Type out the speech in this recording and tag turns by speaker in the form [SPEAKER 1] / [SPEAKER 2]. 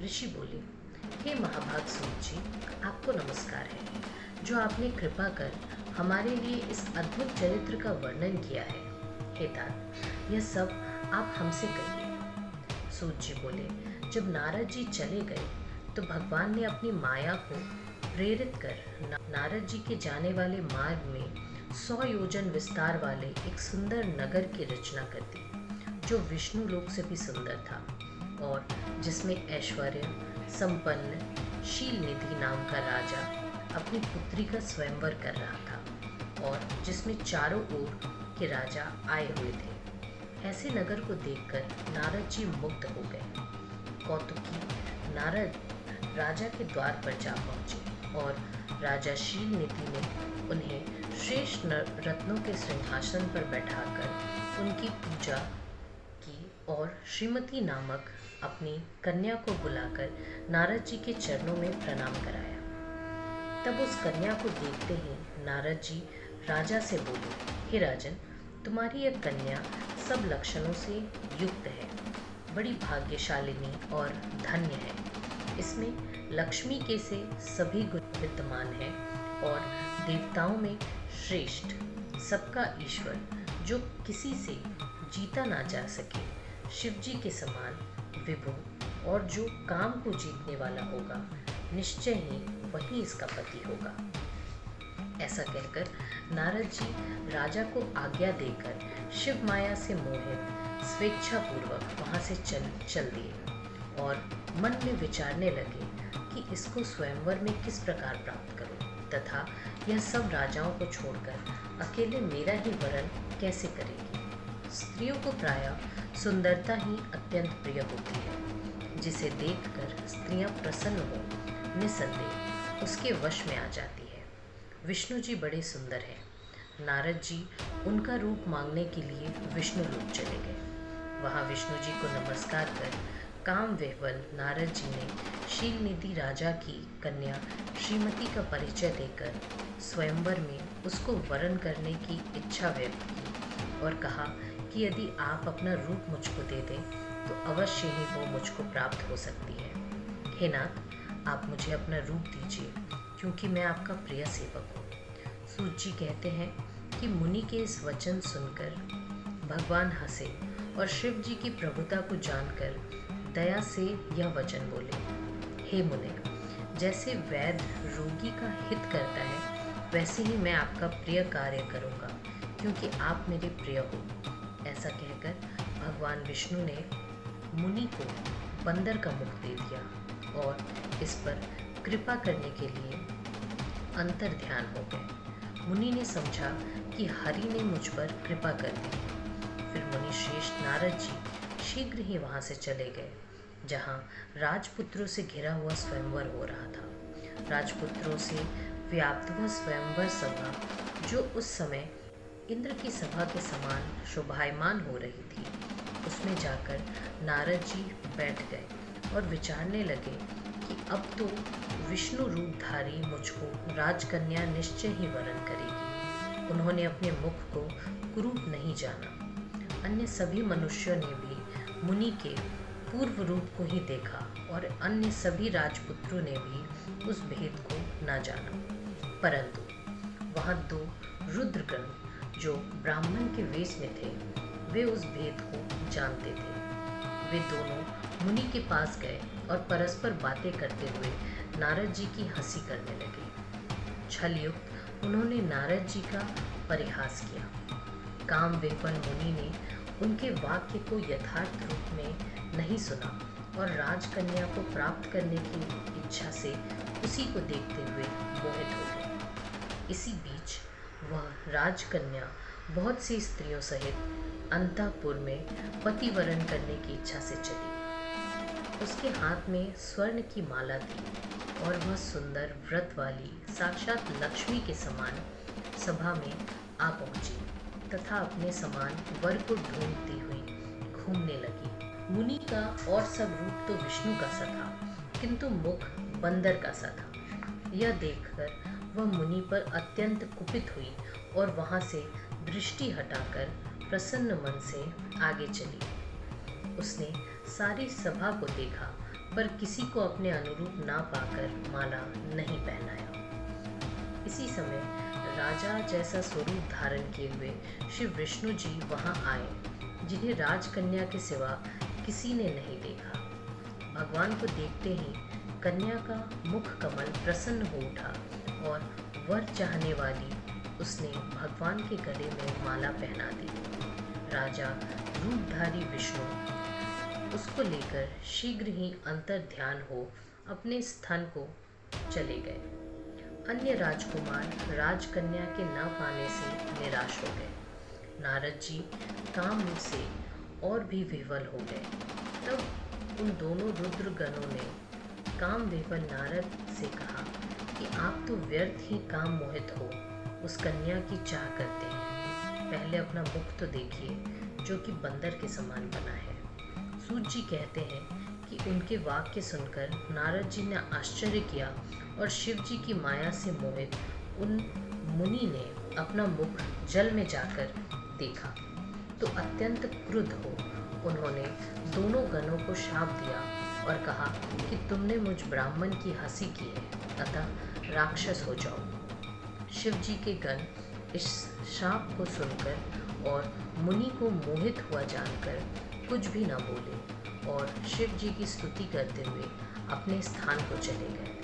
[SPEAKER 1] ऋषि बोले, हे महाभाग सूत जी, आपको नमस्कार है, जो आपने कृपा कर हमारे लिए इस अद्भुत चरित्र का वर्णन किया है। हे तात, यह सब आप हमसे कहिए। सूत जी बोले, जब नारद जी चले गए तो भगवान ने अपनी माया को प्रेरित कर नारद जी के जाने वाले मार्ग में 100 योजन विस्तार वाले एक सुंदर नगर की रचना कर दी, जो विष्णु लोक से भी सुंदर था और जिसमें ऐश्वर्य संपन्न शील निधि नाम का राजा अपनी पुत्री का स्वयंवर कर रहा था और जिसमें चारों ओर के राजा आए हुए थे। ऐसे नगर को देखकर नारद जी मुग्ध हो गए। कौतुकी नारद राजा के द्वार पर जा पहुंचे और राजा शील निधि ने उन्हें श्रेष्ठ रत्नों के सिंहासन पर बैठाकर उनकी पूजा की और श्रीमती नामक अपनी कन्या को बुलाकर नारद जी के चरणों में प्रणाम कराया। तब उस कन्या को देखते ही नारद जी राजा से बोले, हे राजन, तुम्हारी यह कन्या सब लक्षणों से युक्त है, बड़ी भाग्यशालिनी और धन्य है। इसमें लक्ष्मी के से सभी गुण विद्यमान हैं और देवताओं में श्रेष्ठ, सबका ईश्वर, जो किसी से जीता ना जा सके, शिव जी के समान विभु, और जो काम को जीतने वाला होगा, निश्चय ही वही इसका पति होगा। ऐसा कहकर नारद जी राजा को आज्ञा देकर शिव माया से मोहित स्वेच्छा पूर्वक वहां से चल दिए और मन में विचारने लगे कि इसको स्वयंवर में किस प्रकार प्राप्त करूं तथा यह सब राजाओं को छोड़कर अकेले मेरा ही वरण कैसे करेगी। स्त्रियों को प्रायः सुंदरता ही अत्यंत प्रिय होती है, जिसे देखकर स्त्रियां प्रसन्न हो निसंदेह उसके वश में आ जाती है। विष्णु जी बड़े सुंदर हैं। नारद जी उनका रूप मांगने के लिए विष्णु लोक चले गए। वहां विष्णु जी को नमस्कार कर काम विह्वल नारद जी ने शील निधि राजा की कन्या श्रीमती का परिचय देकर स्वयंवर में उसको वरण करने की इच्छा व्यक्त की और कहा कि यदि आप अपना रूप मुझको दे दें तो अवश्य ही वो मुझको प्राप्त हो सकती है। हे नाथ, आप मुझे अपना रूप दीजिए, क्योंकि मैं आपका प्रिय सेवक हूँ। सूत जी कहते हैं कि मुनि के इस वचन सुनकर भगवान हंसे और शिव जी की प्रभुता को जानकर दया से यह वचन बोले, हे मुने, जैसे वैद्य रोगी का हित करता है, वैसे ही मैं आपका प्रिय कार्य करूँगा, क्योंकि आप मेरे प्रिय हो। ऐसा कहकर भगवान विष्णु ने मुनि को बंदर का मुख दे दिया और इस पर कृपा करने के लिए अंतर ध्यान हो गए। मुनि ने समझा कि हरि ने मुझ पर कृपा कर दी। फिर मुनि श्रेष्ठ नारद जी शीघ्र ही वहां से चले गए, जहां राजपुत्रों से घिरा हुआ स्वयंवर हो रहा था। राजपुत्रों से व्याप्त वह स्वयंवर सभा, जो उस समय इंद्र की सभा के समान शोभायमान हो रही थी, उसमें जाकर नारद जी बैठ गए और विचारने लगे कि अब तो विष्णु रूपधारी मुझको राजकन्या निश्चय ही वरण करेगी। उन्होंने अपने मुख को कुरूप नहीं जाना। अन्य सभी मनुष्यों ने भी मुनि के पूर्व रूप को ही देखा और अन्य सभी राजपुत्रों ने भी उस भेद को न जाना, परंतु वहाँ 2 रुद्रगण जो ब्राह्मण के वेश में थे, वे उस भेद को जानते थे। वे दोनों मुनि के पास गए और परस्पर बातें करते हुए नारद जी की हंसी करने लगे। छल युक्त उन्होंने नारद जी का परिहास किया। काम विह्वल मुनि ने उनके वाक्य को यथार्थ रूप में नहीं सुना और राजकन्या को प्राप्त करने की इच्छा से उसी को देखते हुए मोहित हो गए। इसी बीच वह राजकन्या बहुत सी स्त्रियों सहित अंतःपुर में पति वरण करने की इच्छा से चली। उसके हाथ में स्वर्ण की माला थी और वह सुंदर व्रत वाली साक्षात लक्ष्मी के समान सभा में आ पहुंची तथा अपने समान वर को ढूंढती हुई घूमने लगी। मुनि का और सब रूप तो विष्णु का सा था, किंतु मुख बंदर का सा था। यह देखकर वह मुनि पर अत्यंत कुपित हुई और वहां से दृष्टि हटाकर प्रसन्न मन से आगे चली। उसने सारी सभा को देखा, पर किसी को अपने अनुरूप ना पाकर माला नहीं पहनाया। इसी समय राजा जैसा स्वरूप धारण किए हुए श्री विष्णु जी वहां आए, जिन्हें राजकन्या के सिवा किसी ने नहीं देखा। भगवान को देखते ही कन्या का मुख कमल प्रसन्न हो उठा और वर चाहने वाली उसने भगवान के गले में माला पहना दी। राजा रूपधारी विष्णु उसको लेकर शीघ्र ही अंतर ध्यान हो अपने स्थान को चले गए। अन्य राजकुमार राजकन्या के न पाने से निराश हो गए। नारद जी काम से और भी विह्वल हो गए। तब उन दोनों रुद्र गणों ने काम विह्वल नारद से कहा कि आप तो व्यर्थ ही काम मोहित हो उस कन्या की चाह करते हैं। पहले अपना मुख तो देखिए जो कि बंदर के समान बना है। सूत जी कहते हैं कि उनके वाक्य सुनकर नारद जी ने आश्चर्य किया और शिव जी की माया से मोहित उन मुनि ने अपना मुख जल में जाकर देखा तो अत्यंत क्रुद्ध हो उन्होंने दोनों गणों को शाप दिया और कहा कि तुमने मुझ ब्राह्मण की हंसी की है, अतः राक्षस हो जाओ। शिव जी के गण इस शाप को सुनकर और मुनि को मोहित हुआ जानकर कुछ भी न बोले और शिव जी की स्तुति करते हुए अपने स्थान को चले गए।